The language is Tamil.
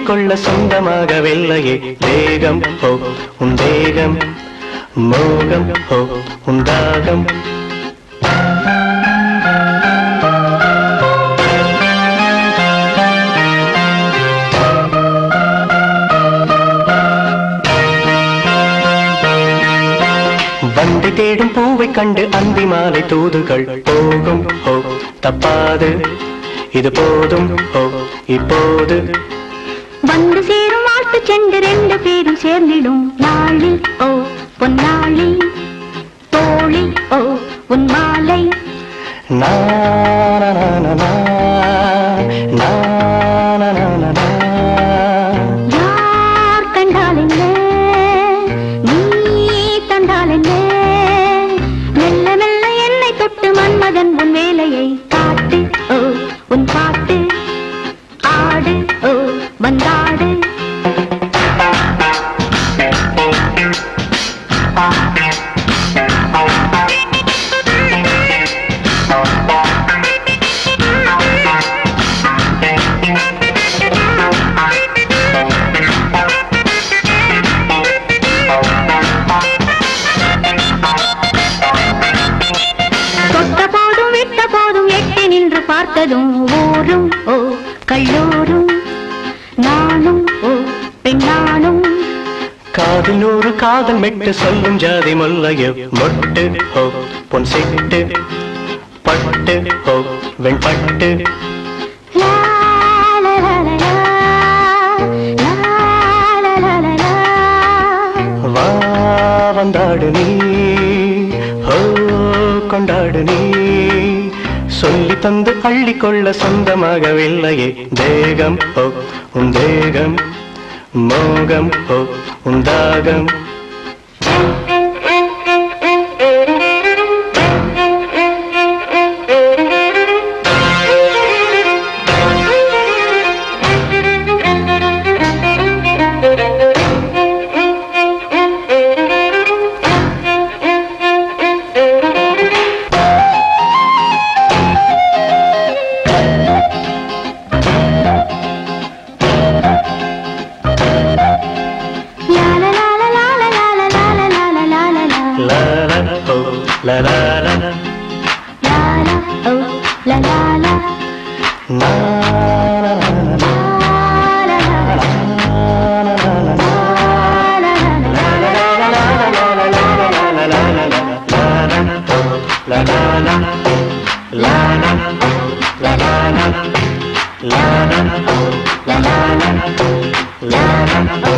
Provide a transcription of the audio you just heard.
கொள்ள சொந்தமாகவில்லையே வேகம் ஹோ உந்தேகம் மோகம் ஹோ உந்தாகம் வண்டி தேடும் பூவை கண்டு அந்தி மாலை தூதுகள் போகும் ஹோ தப்பாது இது போதும் ஹோ இப்போது வந்து சேரும் வாழ்த்து சென்று ரெண்டு பேரும் சேர்ந்திடும் நாளி ஓ பொன்னாளி தோழி ஓ உன் மாலை யார் கண்டால் என்ன நீ தந்தால் என்ன மெல்ல மெல்ல என்னை தொட்டு மன்மதன் உன் வேலையை காட்டு ஓ உன் பாட்டு ஆடு ஓ வந்தாடு தொட்ட போதும் விட்ட போதும் எட்டி நின்று பார்த்ததும் ஊரும் ஓ கல்லூரும் நானும் ஓ பெண்ணானும் காதில் நூறு காதல் மெட்டு சொல்லும் ஜாதி முல்லைய மொட்டு ஹோ பொன் சிட்டு பட்டு ஹோ வெண்பட்டு வா வந்தாடு நீ ஹோ கொண்டாடு நீ சொல்லி தந்து அள்ளிக்கொள்ள சொந்தமாகவில்லையே தேகம் ஹோ உந்தேகம் மோகம் ஹோ உந்தாகம் la la la la la oh la la la la la la la la la